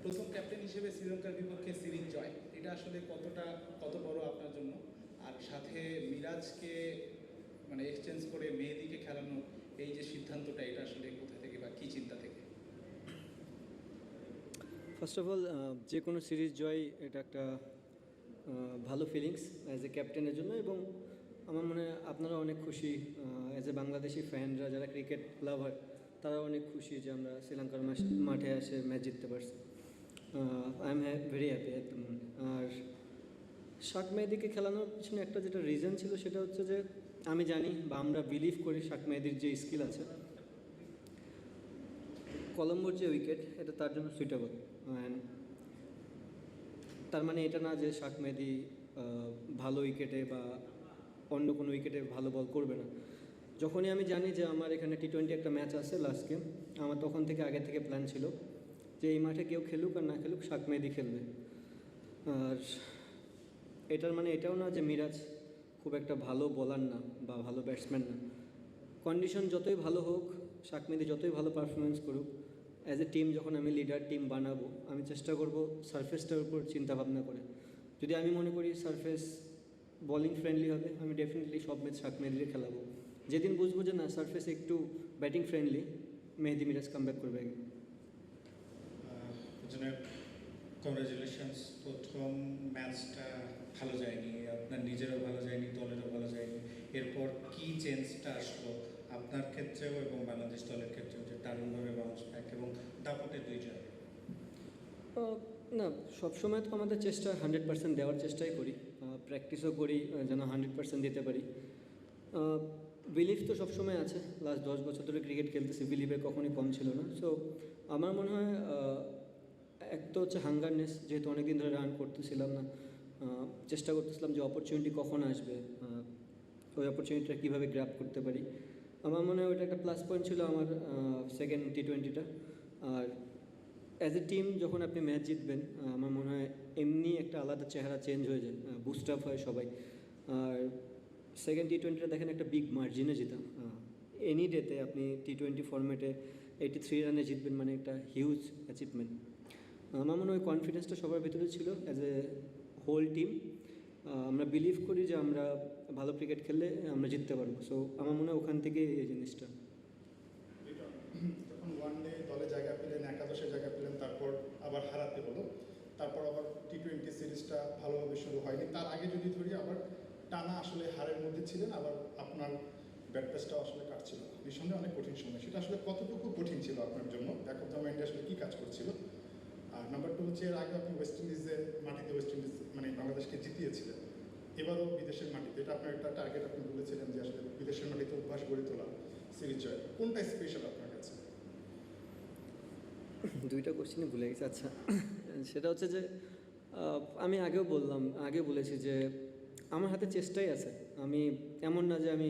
প্রথম ক্যাপ্টেন হিসেবে শ্রীলঙ্কার বিপক্ষে সিরিজ জয়, এটা আসলে কত বড় আপনার জন্য? আর সাথে মিরাজকে মানে এক্সচেঞ্জ করে মেহেদীকে খেলানো, এই যে সিদ্ধান্তটা, এটা আসলে কোথা থেকে বা কী চিন্তা থেকে? ফার্স্ট অফ অল, যে কোনো সিরিজ জয় এটা একটা ভালো ফিলিংস অ্যাজ এ ক্যাপ্টেনের জন্য, এবং আমার মনে হয় আপনারা অনেক খুশি অ্যাজ এ বাংলাদেশি ফ্যানরা যারা ক্রিকেট লাভার তারা অনেক খুশি যে আমরা শ্রীলঙ্কার মাঠে এসে ম্যাচ জিততে পারছি। আই এম ভেরি হ্যাপি একদম। আর শাক মেহেদীকে খেলানোর পিছনে একটা যেটা রিজন ছিল সেটা হচ্ছে যে আমি জানি বা আমরা বিলিভ করি শাক মেহেদীর যে স্কিল আছে, কলম্বোর যে উইকেট এটা তার জন্য সুইটেবল। অ্যান্ড তার মানে এটা না যে শাক মেহেদী ভালো উইকেটে বা অন্য কোনো উইকেটে ভালো বল করবে না। যখনই আমি জানি যে আমার এখানে T20 একটা ম্যাচ আছে লাস্ট গেম, আমার তখন থেকে আগে থেকে প্ল্যান ছিল যে এই মাঠে কেউ খেলুক আর না খেলুক শাক মেহেদী খেলবে। আর এটার মানে এটাও না যে মিরাজ খুব একটা ভালো বোলার না বা ভালো ব্যাটসম্যান না। কন্ডিশন যতই ভালো হোক, শাক মেহেদী যতই ভালো পারফরমেন্স করুক, অ্যাজ এ টিম যখন আমি লিডার টিম বানাবো আমি চেষ্টা করব সারফেসটার উপর চিন্তা ভাবনা করে। যদি আমি মনে করি সারফেস বোলিং ফ্রেন্ডলি হবে, আমি ডেফিনেটলি সব ম্যাচ শাক মেহেদীকে খেলাবো। যেদিন বুঝবো যে না সারফেস একটু ব্যাটিং ফ্রেন্ডলি, মেহেদী মিরাজ কামব্যাক করবে। কংগ্রাচুলেশনস, প্রথম ম্যাচটা ভালো যায়নি, আপনার নিজেরও ভালো যায়নি, দলেরও ভালো যায়নি। এরপর কি চেঞ্জটা আসলো আপনার ক্ষেত্রেও এবং বাংলাদেশ দলের ক্ষেত্রেও, যে দারুণভাবে বাউন্স ব্যাক এবং দাপটে 2 জয়? না, সবসময় তো আমাদের চেষ্টা 100% দেওয়ার চেষ্টাই করি, প্র্যাকটিসও করি যেন 100% দিতে পারি। বিলিভ তো সবসময় আছে, লাস্ট 10 বছর ধরে ক্রিকেট খেলতেছি, বিলিভের কখনই কম ছিল না। সো আমার মনে হয় এক তো হচ্ছে হাঙ্গারনেস, যেহেতু অনেকদিন ধরে রান করতেছিলাম না, চেষ্টা করতেছিলাম যে অপরচুনিটি কখন আসবে, ওই অপরচুনিটিটা কীভাবে গ্র্যাব করতে পারি। আমার মনে হয় ওইটা একটা প্লাস পয়েন্ট ছিল আমার সেকেন্ড T20টা। আর অ্যাজ এ টিম যখন আপনি ম্যাচ জিতবেন, আমার মনে হয় এমনি একটা আলাদা চেহারা চেঞ্জ হয়ে যায়, বুস্ট আপ হয় সবাই। আর সেকেন্ড T20টা দেখেন একটা বিগ মার্জিনে জিতাম। এনি ডেতে আপনি T20 ফরম্যাটে 83 রানে জিতবেন মানে একটা হিউজ অ্যাচিভমেন্ট। আমার মনে হয় কনফিডেন্সটা সবার ভিতরে ছিল অ্যাজ এ হোল টিম। আমরা বিলিভ করি যে আমরা ভালো ক্রিকেট খেললে আমরা জিততে পারবো। সো আমার মনে হয় ওখান থেকে এই জিনিসটা। যখন ওয়ান ডে দলে জায়গা পেলেন, একাদশে জায়গা পেলেন, তারপর আবার হারাতে হলো, তারপর আবার T20 সিরিজটা ভালোভাবে শুরু হয়নি। তার আগে যদি ধরি, আবার টানা আসলে হারের মধ্যে ছিলেন, আবার আপনার ব্যাট পেসটাও আসলে কাটছিল, নিঃসন্দেহে অনেক কঠিন সময়। সেটা আসলে কতটুকু কঠিন ছিল আপনার জন্য? ব্যাক অফ দ্য মাইন্ডে আসলে কী কাজ করছিল? আর নাম্বার 2 হচ্ছে, এর আগে আপনি ওয়েস্ট ইন্ডিজের মাটিতে মানে বাংলাদেশকে জিতিয়েছিলেন, এবারও বিদেশের মাটিতে। এটা আপনার একটা টার্গেট, আপনি বলেছিলেন যে আসলে বিদেশের মাটিতে অভ্যাস গড়ে তোলা, সিরিজ জয়। কোনটা স্পেশাল আপনার কাছে? দুইটা কোশ্চেনই ভুলে গেছি। আচ্ছা, সেটা হচ্ছে যে আমি আগে বলেছি যে আমার হাতে চেষ্টাই আছে। আমি এমন না যে আমি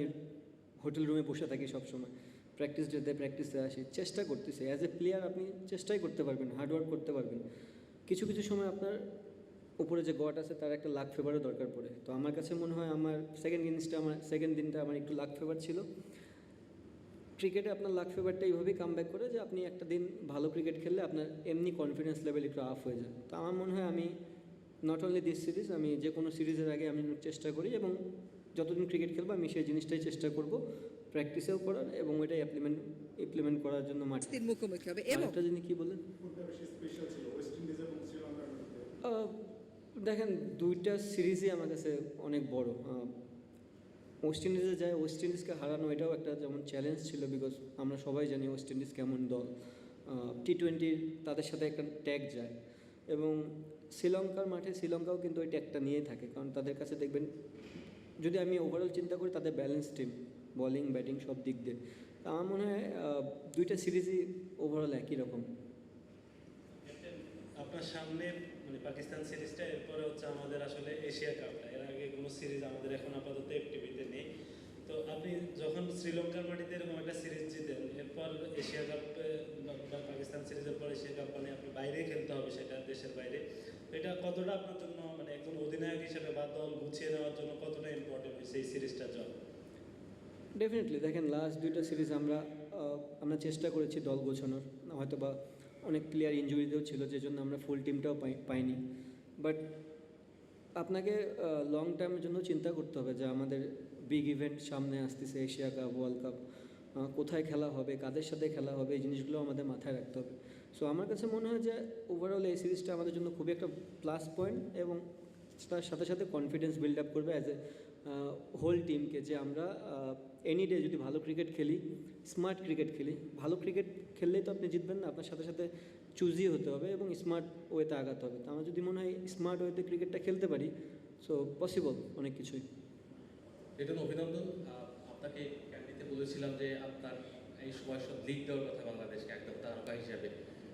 হোটেল রুমে বসে থাকি সবসময়, প্র্যাকটিস ডেতে প্র্যাকটিসে আসি, চেষ্টা করতেছি। অ্যাজ এ প্লেয়ার আপনি চেষ্টাই করতে পারবেন, হার্ডওয়ার্ক করতে পারবেন। কিছু কিছু সময় আপনার উপরে যে গড আছে তার একটা লাক ফেভারও দরকার পড়ে। তো আমার কাছে মনে হয় আমার সেকেন্ড দিনটা আমার একটু লাক ফেভার ছিল। ক্রিকেটে আপনার লাক ফেভারটা এইভাবেই কামব্যাক করে যে আপনি একটা দিন ভালো ক্রিকেট খেললে আপনার এমনি কনফিডেন্স লেভেল একটু আপ হয়ে যায়। তো আমার মনে হয় আমি নট অনলি দিস সিরিজ, আমি যে কোনো সিরিজের আগে আমি চেষ্টা করি এবং যতদিন ক্রিকেট খেলবো আমি সেই জিনিসটাই চেষ্টা করব প্র্যাকটিসেও করার এবং ওইটাই ইমপ্লিমেন্ট করার জন্য মাঠে। মুখোমুখি হবে। এবং একটা জিনিস কী বলেন? কোনটা বেশি স্পেশাল ছিল ওয়েস্ট ইন্ডিজ এবং শ্রীলঙ্কার মধ্যে? দেখেন, দুইটা সিরিজই আমার কাছে অনেক বড়। ওয়েস্ট ইন্ডিজে যায়, ওয়েস্ট ইন্ডিজকে হারানো এটাও একটা যেমন চ্যালেঞ্জ ছিল, বিকজ আমরা সবাই জানি ওয়েস্ট ইন্ডিজ কেমন দল। T20 তাদের সাথে একটা ট্যাগ যায়, এবং শ্রীলঙ্কার মাঠে শ্রীলঙ্কাও কিন্তু ওই ট্যাগটা নিয়েই থাকে, কারণ তাদের কাছে দেখবেন, যদি আমি ওভারঅল চিন্তা করি, তাদের ব্যালেন্স টিম, বলিং ব্যাটিং সব দিক দিয়ে। আমার মনে হয় দুইটা সিরিজই ওভারঅল একই রকম। আপনার সামনে মানে পাকিস্তান সিরিজটা, এরপরে হচ্ছে আমাদের আসলে এশিয়া কাপটা। এর আগে কোনো সিরিজ আমাদের এখন আপাতত FTVতে নেই। তো আপনি যখন শ্রীলঙ্কার মাটিতে এরকম একটা সিরিজ জিতেন, এরপর এশিয়া কাপ বা পাকিস্তান সিরিজের পর এশিয়া কাপ, মানে আপনি বাইরে খেলতে হবে, সেটা দেশের বাইরে। তো এটা কতটা আপনার জন্য, মানে একজন অধিনায়ক হিসেবে বা দল গুছিয়ে নেওয়ার জন্য কতটা ইম্পর্টেন্ট হয়েছে এই সিরিজটা জয়? ডেফিনেটলি দেখেন, লাস্ট দুইটা সিরিজ আমরা চেষ্টা করেছি দল গোছানোর, হয়তো বা অনেক প্লেয়ার ইনজুরিতেও ছিল, যে জন্য আমরা ফুল টিমটাও পাইনি। বাট আপনাকে লং টার্মের জন্য চিন্তা করতে হবে যে আমাদের বিগ ইভেন্ট সামনে আসতেছে, এশিয়া কাপ, ওয়ার্ল্ড কাপ, কোথায় খেলা হবে, কাদের সাথে খেলা হবে, এই জিনিসগুলো আমাদের মাথায় রাখতে হবে। সো আমার কাছে মনে হয় যে ওভারঅল এই সিরিজটা আমাদের জন্য খুবই একটা প্লাস পয়েন্ট, এবং তার সাথে সাথে কনফিডেন্স বিল্ড আপ করবে অ্যাজ এ হোল টিমকে, যে আমরা এনি ডে যদি ভালো ক্রিকেট খেলি, স্মার্ট ক্রিকেট খেলি, ভালো ক্রিকেট খেললেই তো আপনি জিতবেন না, আপনার সাথে সাথে চুজি হতে হবে এবং স্মার্ট ওয়েতে আগাতে হবে। তো আমার যদি মনে হয় স্মার্ট ওয়েতে ক্রিকেটটা খেলতে পারি, সো পসিবল অনেক কিছুই। এর জন্য অভিনন্দন। আপনাকে ক্যান্ডিতে বলেছিলাম যে আপনার এই সময় সব লিগ দেওয়ার কথা বাংলাদেশকে একদম তারকা হিসাবে,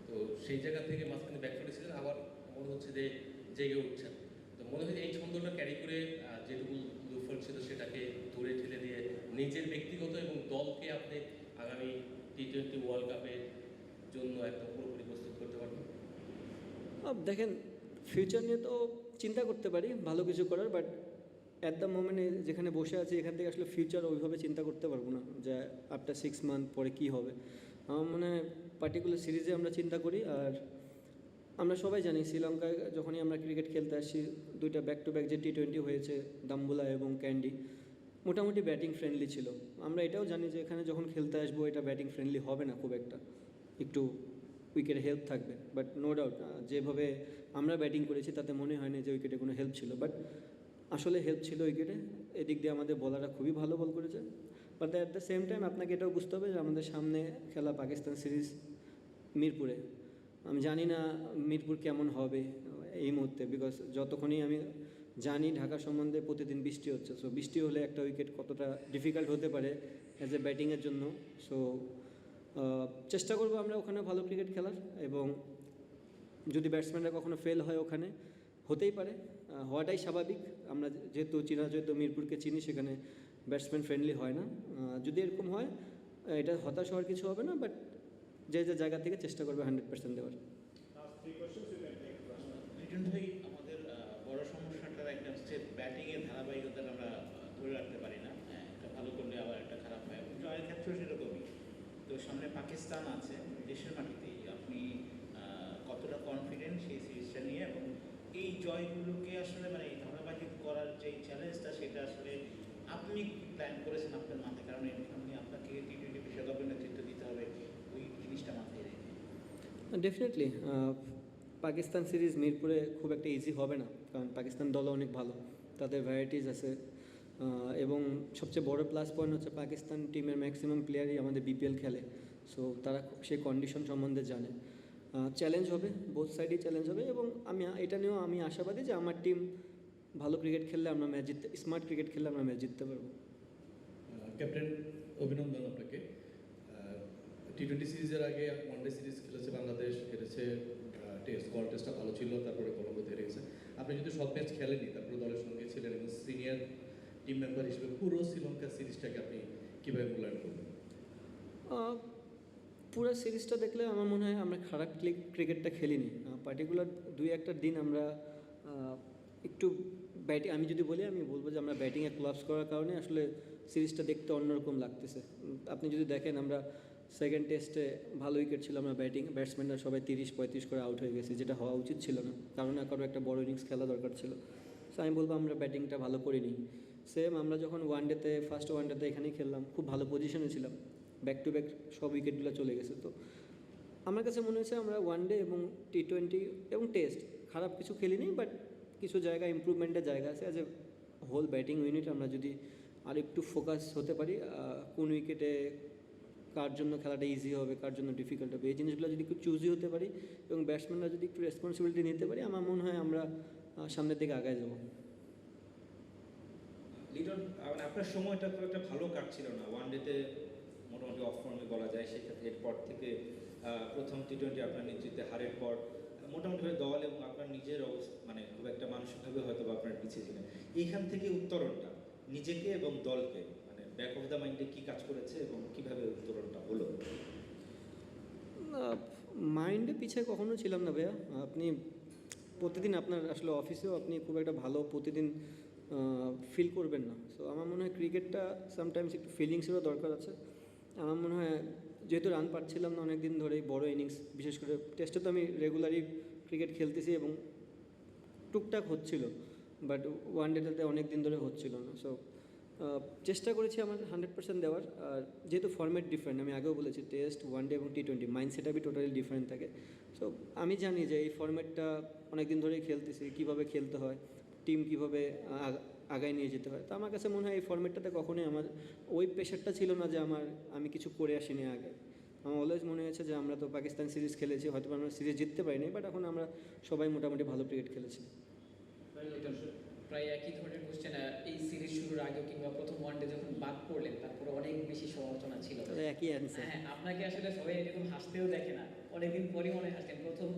তো সেই জায়গা থেকে মাঝখানে ব্যাক করেছিলেন, আবার মনে হচ্ছে যে জেগে উঠছেন। তো মনে হয় যে এই ছন্দটা ক্যারি করে যেটুকু দুর্ফল ছিল সেটাকে দূরে ঠেলে দিয়ে নিজের ব্যক্তিগত এবং দলকে আপনি আগামী টি-20 ওয়ার্ল্ড কাপের জন্য একদম পুরোপুরি প্রস্তুত করতে পারবেন। দেখেন, ফিউচার নিয়ে তো চিন্তা করতে পারি ভালো কিছু করার, বাট অ্যাট দ্য মোমেন্টে যেখানে বসে আছি এখান থেকে আসলে ফিউচার ওইভাবে চিন্তা করতে পারবো না যে আফটার 6 মান্থ পরে কী হবে। আমার মনে হয় পার্টিকুলার সিরিজে আমরা চিন্তা করি। আর আমরা সবাই জানি শ্রীলঙ্কায় যখনই আমরা ক্রিকেট খেলতে আসি, দুইটা ব্যাক টু ব্যাক যে টি-20 হয়েছে, দাম্বুলা এবং ক্যান্ডি, মোটামুটি ব্যাটিং ফ্রেন্ডলি ছিল। আমরা এটাও জানি যে এখানে যখন খেলতে আসবো এটা ব্যাটিং ফ্রেন্ডলি হবে না খুব একটা, একটু উইকেটে হেল্প থাকবে। বাট নো ডাউট যেভাবে আমরা ব্যাটিং করেছি তাতে মনে হয় না যে উইকেটে কোনো হেল্প ছিল, বাট আসলে হেল্প ছিল উইকেটে। এদিক দিয়ে আমাদের বলাররা খুবই ভালো বল করেছে। But at the same time আপনাকে এটাও বুঝতে হবে যে আমাদের সামনে খেলা পাকিস্তান সিরিজ মিরপুরে। আমি জানি না মিরপুর কেমন হবে এই মুহূর্তে, বিকজ যতক্ষণই আমি জানি ঢাকা সম্বন্ধে প্রতিদিন বৃষ্টি হচ্ছে। সো বৃষ্টি হলে একটা উইকেট কতটা ডিফিকাল্ট হতে পারে অ্যাজ এ ব্যাটিংয়ের জন্য। সো চেষ্টা করবো আমরা ওখানে ভালো ক্রিকেট খেলার, এবং যদি ব্যাটসম্যানরা কখনো ফেল হয় ওখানে, হতেই পারে, হওয়াটাই স্বাভাবিক। আমরা যেহেতু মিরপুরকে চিনি, সেখানে ব্যাটসম্যান ফ্রেন্ডলি হয় না। যদি এরকম হয় এটা হতাশ হওয়ার কিছু হবে না, বাট যে যে জায়গা থেকে চেষ্টা করবে 100% দেওয়ার। লিটন ভাই, আমাদের বড় সমস্যাটার একটা হচ্ছে ব্যাটিংয়ের ধারাবাহিকতাটা আমরা ধরে রাখতে পারি না। একটা ভালো করলে আবার একটা খারাপ হয়, জয়ের ক্ষেত্রেও সেরকমই। তো সামনে পাকিস্তান আছে, দেশের মাটিতেই আপনি কতটা কনফিডেন্ট সেই সিরিজটা নিয়ে, এবং এই জয়গুলোকে আসলে মানে এই ধারাবাহিক করার যে চ্যালেঞ্জটা, সেটা আসলে আপনি প্ল্যান করেছেন আপনার মাথায়, কারণ এখানে আপনাকে টি-20 বিশ্বকাপের নেতৃত্ব দিতে হবে, ওই জিনিসটা মাথায় রেখে। ডেফিনেটলি পাকিস্তান সিরিজ মিরপুরে খুব একটা ইজি হবে না, কারণ পাকিস্তান দলও অনেক ভালো, তাদের ভ্যারাইটিস আছে। এবং সবচেয়ে বড় প্লাস পয়েন্ট হচ্ছে পাকিস্তান টিমের ম্যাক্সিমাম প্লেয়ারই আমাদের বিপিএল খেলে। সো তারা সেই কন্ডিশন সম্বন্ধে জানে। চ্যালেঞ্জ হবে, বোথ সাইডেই চ্যালেঞ্জ হবে, এবং এটা নিয়েও আমি আশাবাদী যে আমার টিম ভালো ক্রিকেট খেললে আমরা ম্যাচ জিততে, স্মার্ট ক্রিকেট খেললে আমরা ম্যাচ জিততে পারবো। ক্যাপ্টেন, অভিনন্দন আপনাকে। টি-20 সিরিজের আগে ওয়ানডে সিরিজ খেলেছে বাংলাদেশ, হেরেছে টেস্ট, ওয়ার্ল্ড টেস্টটা ভালো ছিল, তারপরে কলম্বোতে হেরে গেছে। আপনি যদি সব ম্যাচ খেলেননি, তারপরে দলের সঙ্গে ছিলেন এবং সিনিয়র টিম মেম্বার হিসেবে পুরো শ্রীলঙ্কা সিরিজটাকে আপনি কীভাবে মূল্যায়ন করবেন? পুরো সিরিজটা দেখলে আমার মনে হয় আমরা খারাপ ক্রিকেটটা খেলিনি। পার্টিকুলার 2-1 দিন আমরা একটু ব্যাটিং, আমি যদি বলি আমি বলবো যে আমরা ব্যাটিংয়ে ক্লাবস করার কারণে আসলে সিরিজটা দেখতে অন্যরকম লাগতেছে। আপনি যদি দেখেন আমরা সেকেন্ড টেস্টে ভালো উইকেট ছিল, আমরা ব্যাটসম্যানরা সবাই 30-35 করে আউট হয়ে গেছে, যেটা হওয়া উচিত ছিল না, কারণ না কারো একটা বড় ইনিংস খেলা দরকার ছিল। সো আমি বলবো আমরা ব্যাটিংটা ভালো করিনি। সেম আমরা যখন ফার্স্ট ওয়ানডেতে এখানেই খেললাম, খুব ভালো পজিশনে ছিলাম, ব্যাক টু ব্যাক সব উইকেটগুলো চলে গেছে। তো আমার কাছে মনে হয়েছে আমরা ওয়ানডে এবং টি-20 এবং টেস্ট খারাপ কিছু খেলিনি, বাট কিছু জায়গা ইমপ্রুভমেন্টের জায়গা আছে। As a whole batting unit আমরা যদি আর একটু ফোকাস হতে পারি, কোন উইকেটে কার জন্য খেলাটা ইজি হবে, কার জন্য ডিফিকাল্ট হবে, এই জিনিসগুলো যদি একটু চুজি হতে পারি এবং ব্যাটসম্যানরা যদি একটু রেসপন্সিবিলিটি নিতে পারি, আমার মনে হয় আমরা সামনের দিকে আগায় যাব। লিটন, মানে আপনার সময়টা খুব একটা ভালো কাটছিল না, ওয়ানডেতে মোটামুটি অফ ফর্মে বলা যায়। সেক্ষেত্রে এরপর থেকে প্রথম টি-20 আপনার নেতৃত্বে হারের পর মোটামুটিভাবে দল এবং আপনার নিজের অবস্থা মানে খুব একটা মানসিকভাবে হয়তো বা আপনার পিছিয়ে ছিলেন। এইখান থেকে উত্তরণটা নিজেকে এবং দলকে মানে ব্যাক অফ দ্য মাইন্ডে কী কাজ করেছে এবং কীভাবে উত্তরণটা হলো? মাইন্ডে পিছিয়ে কখনো ছিলাম না ভাইয়া। আপনি প্রতিদিন আপনার আসলে অফিসেও আপনি খুব একটা ভালো প্রতিদিন ফিল করবেন না। সো আমার মনে হয় ক্রিকেটটা সামটাইমস একটু ফিলিংসেরও দরকার আছে। আমার মনে হয় যেহেতু রান পাচ্ছিলাম না অনেক দিন ধরেই, বড় ইনিংস বিশেষ করে টেস্টে তো আমি রেগুলারই ক্রিকেট খেলতেছি এবং টুকটাক হচ্ছিল, বাট ওয়ান ডেটাতে অনেক দিন ধরে হচ্ছিল না। সো চেষ্টা করেছি আমার 100% দেওয়ার। আর যেহেতু ফর্ম্যাট ডিফারেন্ট, আমি আগেও বলেছি টেস্ট, ওয়ান ডে এবং টি20 মাইন্ড সেটআপই টোটালি ডিফারেন্ট থাকে। সো আমি জানি যে এই ফর্ম্যাটটা অনেক দিন ধরেই খেলতেছি, কীভাবে খেলতে হয়, টিম কীভাবে আগায় নিয়ে যেতে হয়। তো আমার কাছে মনে হয় এই ফর্ম্যাটটাতে কখনোই আমার ওই প্রেশারটা ছিল না যে আমি কিছু করে আসিনি আগে। আমার অলওয়েজ মনে হয়েছে যে আমরা তো পাকিস্তান সিরিজ খেলেছি, হয়তো আমরা সিরিজ জিততে পারিনি, বাট এখন আমরা সবাই মোটামুটি ভালো ক্রিকেট খেলেছি। এটা প্রায় একই ধরনের কোশ্চেন। এই সিরিজ শুরুর আগে কিংবা প্রথম ওয়ানডে যখন বাদ পড়লেন, তারপরে অনেক বেশি সমালোচনা ছিল। তাহলে একই অ্যান্সার। হ্যাঁ, আপনাকে আসলে সবাই এরকম হাসতেও দেখে না, অনেকদিন পরই মনে হাসতেন। প্রথম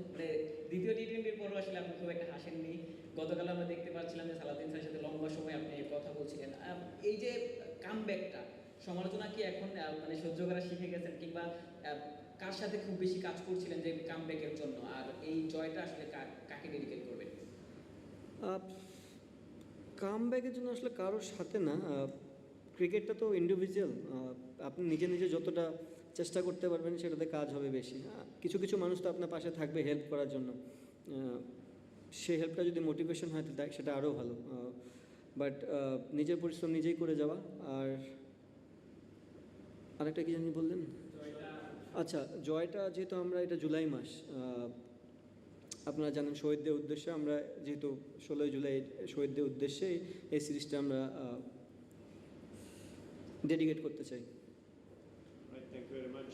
দ্বিতীয় টি20-র পরও আসলে আপনি খুব একটা হাসেননি। গতকাল আমরা দেখতে পাচ্ছিলাম যে সালাউদ্দিন স্যারের সাথে লম্বা সময় আপনি কথা বলছিলেন। এই যে কামব্যাকটা, সমালোচনা কি এখন মানে সহ্য করা শিখে গেছেন, কিংবা কার সাথে খুব বেশি কাজ করছিলেন যে কামব্যাকের জন্য, আর এই জয়টা আসলে কাকে ডেডিকেট করবেন? কামব্যাকের জন্য আসলে কারোর সাথে না, ক্রিকেটটা তো ইন্ডিভিজুয়াল। আপনি নিজে নিজে যতটা চেষ্টা করতে পারবেন সেটাতে কাজ হবে বেশি। কিছু কিছু মানুষ তো আপনার পাশে থাকবে হেল্প করার জন্য, সেই হেল্পটা যদি মোটিভেশন হয় তো সেটা আরও ভালো। বাট নিজের পরিশ্রম নিজেই করে যাওয়া। আর আরেকটা কি জানি বললেন? আচ্ছা, জয়টা যেহেতু আমরা এটা জুলাই মাস, আপনারা জানেন শহীদদের উদ্দেশ্যে আমরা যেহেতু 16 জুলাই শহীদদের উদ্দেশ্যে এই সিরিজটা আমরা ডেডিকেট করতে চাই। Thank you very much.